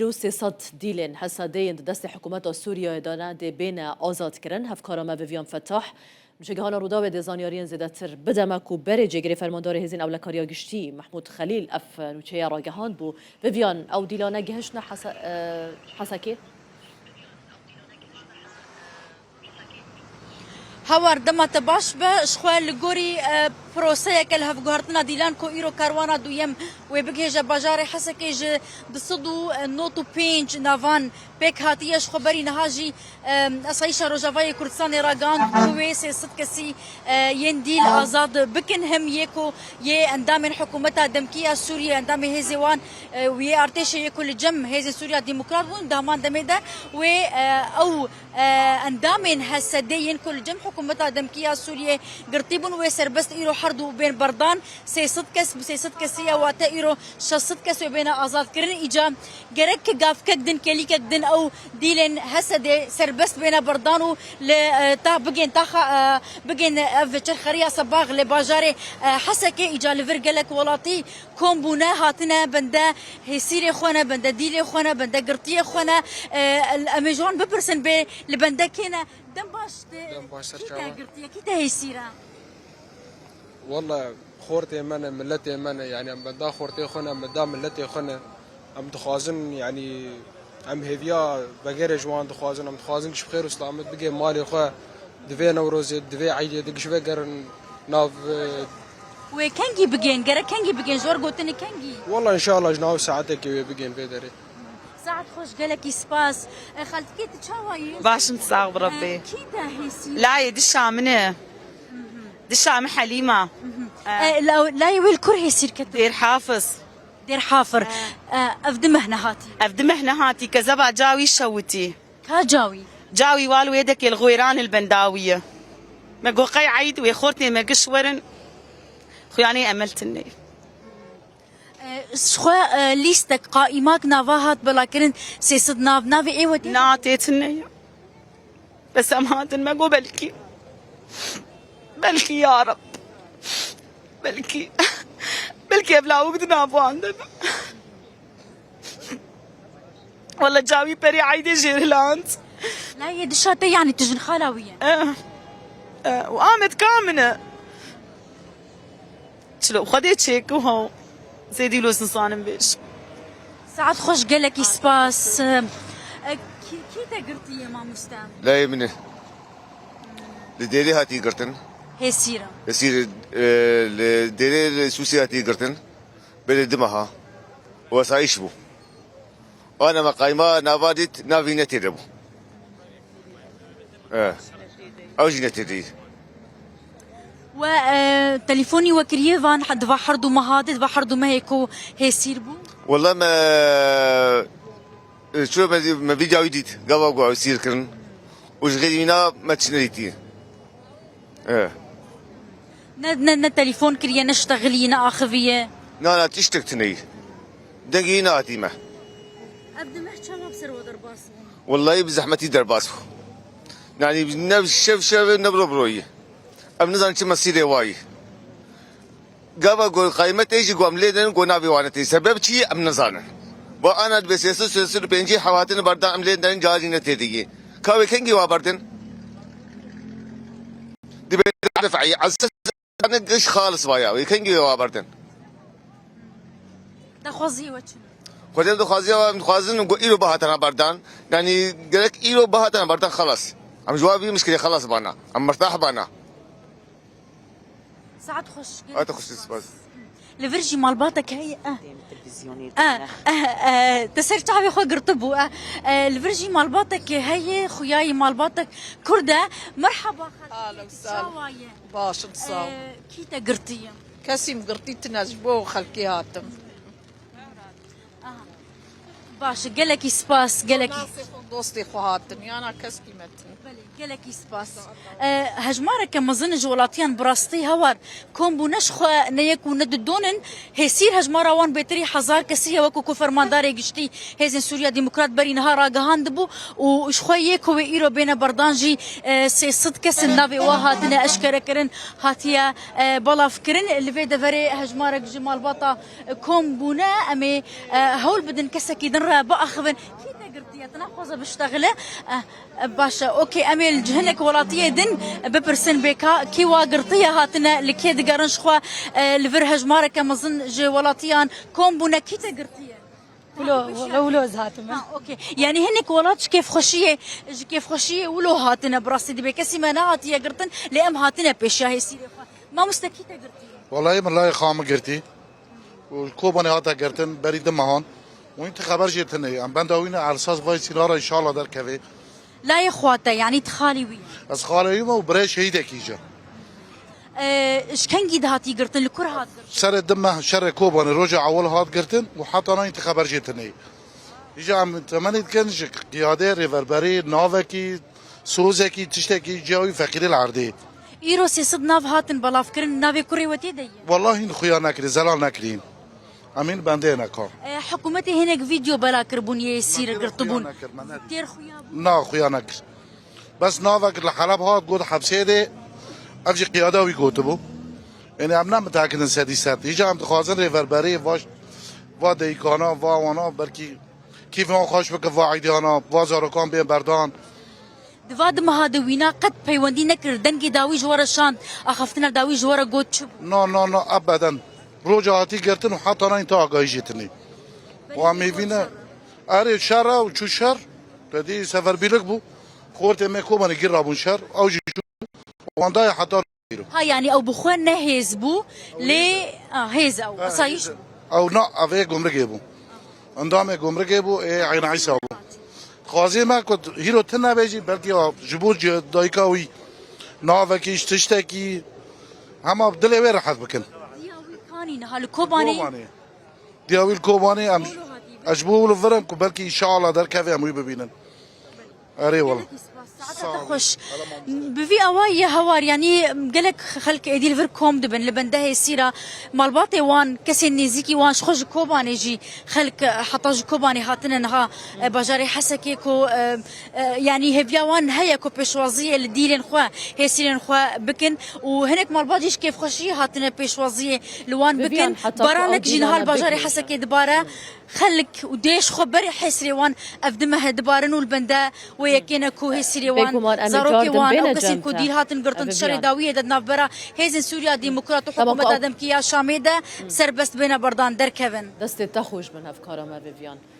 روسی صد دیلن حسادین دست حکومت سوریه دانه دی بین آزاد کرن هفکارا ما ویان فتاح مشگهان رودا به زانیارین زیادتر بدمک و بر جگری فرماندار هزین اولکاریا گشتی محمود خلیل اف نوچه راگهان بو ویان او دیلانه گهشنا حساکی هوار دمت باش به شخوال لگوری پروسه کل هفگوهرتنا دیلان کو ایرو کاروانا دویم و بگهج بجار حسکیج دصدو نوتو پینج نوان بک هاتیش خبری نهاجی اصایش روجاوای کردستان راگان کویس صد کسی ین دیل آزاد بکن هم یکو یه اندام حکومت دمکیه سوریه اندام هزیوان و یه ارتش یکو لجم هزی سوریا ديمقراط ون دامان دمیده و او اندام هسدین کل جم حکومت دمکیه سوریه قرطیبون و سربست ایرو حردو بین بردان سیصد کسی واتا ایرو 600 کسی بین آزاد کردن ایجا گرک گاف کدن کلی کدن او دیلن هسد سربست بین بردان و تا بگن افچر خریا صباغ لباجار حسکه ایجا لورگلک ولاتی کومبونه هاتنه بنده هسیر خونه بنده دیل خونه بنده قرطیه خونه امیجوان بپرسن به لبنده کینه دم باش كيتا قرطيه كيتا هيسيرا والله خورتي من ملتي من يعني ام بدا خورتي خنا ام بدا ملتي خنا ام دخوازن يعني ام هيفيا بغير جوان دخوازن ام دخوازن كش بخير وسلامت بقي مالي خو دفي نوروز دفي عيد دقش فقر ناف وكانجي بجين جرا كانجي بجين زور قوتني كانجي والله ان شاء الله جناو ساعتك بقين في دري ساعة خوش قالك سباس خالتك تشاوي باش نتصاغ بربي كيتا هيسي لا يدي الشامنة دي الشام حليمة لا يويل كره يصير كده دير حافظ دير حافر افدمه نهاتي افدمه هاتي كذبا جاوي شوتي كاجاوي جاوي والو يدك الغويران البنداوية ما قوقي عيد ويخورتني ما قشورن خياني املتني شخوا ليستك قائمات نافاهات بلاكرن سيسد نافي ايوتي ناتيتني بس امهاتن ما قو بلكي يا رب بلكي بلا وقت نافو عندنا والله جاوي بري عيدي جيرلاند لا يدشاتي يعني تجن خلاوية وقامت كامنة شلو خديت شيك وهو زيدي لوس نصانم بيش ساعات خوش قالك سباس كيتا قرتي يا ما مستام لا يمنه لديري هاتي قرتن هيسيرا يصير لديري سوسي هاتي قرتن بلدمها وسايش بو انا مقايمه نافادت نافينتي ربو او جنتي و تليفوني وكريفان حد بحردو مهادت بحردو ما هيكو هيسير بو والله ما شو ما فيديو جديد قوا يصير كرن وش غيرنا ما تشنريتي ندنا تليفون كريا نشتغلينا اخذيه لا تشتكتني دقينا هاتيمه ابدا ما حكى بسر ودرباس والله بزحمتي درباسو يعني نفس شف نبروي ام نزان چه مسیره وای گاوا گو قیمت ایجی گو املیدن گو نابی وانتی سبب چی ام نزانن با انا بسیسو پنجی حواتن بردان املیدن جاجی نتیدگی کاوی کنگی وابردن دی دفعی اساس انا قش خالص وایا وی کنگی وابردن دخوازي وچن خودم دخوازی و خوازن گو ایرو بهاتن بردان يعني گرک ایرو بهاتن بردان خلاص ام جوابي مشكله خلاص بانا ام مرتاح بانا ساعات خوش تخش بس لفرجي مالباتك هي تسير تعبي خو قرطبو الفرجي مالباتك هي خوياي مالباتك كردة مرحبا اهلا وسهلا باش تصاو كيتا قرطية كاسيم قرطيت نجبو خلقي هاتم باش قالك سباس قالك دوستي خوهاتن انا كس قيمتن گلکی سپاس هجماره که مزن جولاتیان براستی هوار کم بونش خو نیکو ندونن هسیر هجماره وان بهتری هزار کسی وکو کو فرماندار گشتی هزن سوریا دموکرات بری نهار آگاهاند بو و شخو یکو و ایرو بین بردانجی سیصد کس ناوی وهاتنا اشکره کرن هاتیا بلاف کرن اللي دفري هجماره جمال باطا کم بونه امی هول بدن کسکی دن را با اخوان تناقض بشتغله باشا اوكي امل جهنك ولاتيه دن ببرسن بيكا كي واقرطيه هاتنا لكي دقارنش خوا لفرهج ماركه مظن جي ولاتيان كوم بونا كي تقرطيه ولو هاتم اوكي يعني هنك ولاتش كيف خشيه ولو هاتنا براسي دي بكسي مناعت يا قرطن لام هاتنا بيشا هي سيري ما مستكي تقرطيه والله من لا خام قرتي والكوباني هاتا قرتن بريد مهان وانت خبر جيتني ام بنداوينا على اساس فاي سينارا ان شاء الله در كفي لا يا اخواته يعني تخالوي از خاليما وبريش هيدا كيجا اش كان قيد هاتي قرتن الكره هات سر الدم شر كوباني رجع اول هات قرتن وحتى انا انت خبر جيتني اجا عم تمنيت كانش قياده ريفربري نافكي سوزكي تشتكي جاوي فقير العردي ايرو سيصد ناف هاتن بلاف كرن نافي كوري وتي دي والله خيار نكري زلال نكرين امين بندينا كار حكومتي هناك فيديو بلا كربون يسير قرطبون دير خويا نا خويا نكر بس نافك الحلب هات قد حبسيدي افجي قياده ويقوتبو يعني عم متاكد ان سادسات يجي عم تخازن ريفربري واش وا ديكانا وا وانا بركي كيف ما خوش بك وا عيدانا وا زاركان بين بردان دواد مهادوينا قد بيوندي نكر دنگي داوي جوار شاند اخفتنا داوي جوار قوت نا ابدا روجاتي قرتن وحتى انا انت اجيتني وعم فينا اري شر وشو شر بدي سفر بيلقبو خورت ما كوباني قربون شر او جي واندا حتى ها يعني او بخوان هيزبو لي هيز او صايش او نا افي گمرگيبو اندام گمرگيبو عين عيسى خوازي ما كنت هيرو تنا بيجي بلكي جبور دايكاوي نافكي تشتكي هما بدل وين راح بكن كاني نهال كوباني دياوي الكوباني ام اجبو الفرم بلكي ان شاء الله در كافي اموي ببينن اري والله خوش بفي اواي هوار يعني قالك خلك ايدي الفر كوم دبن لبنده يسيرا مالباطي وان كسي نيزيكي وان شخوج كوباني جي خلك حطاج كوباني هاتنا نها بجاري حسكيكو يعني هبيا وان هيا كو بيشوازيه لديلن خوا هيسيرن خوا بكن وهناك مالباطيش كيف خشي هاتنا بيشوازيه لوان بكن برانك جي نهار بجاري حسكي دبارة خلك وديش خبري حسري وان افدمها دبارن والبندا ويكينا كو هسري وان زاروكي وان او كسين كو دير هاتن قرطن تشري داويه دد نافبرا هيزن سوريا ديمقراط وحكومه ادم كيا شاميده سربست بين بردان در كيفن دست تخوش من افكار ما فيفيان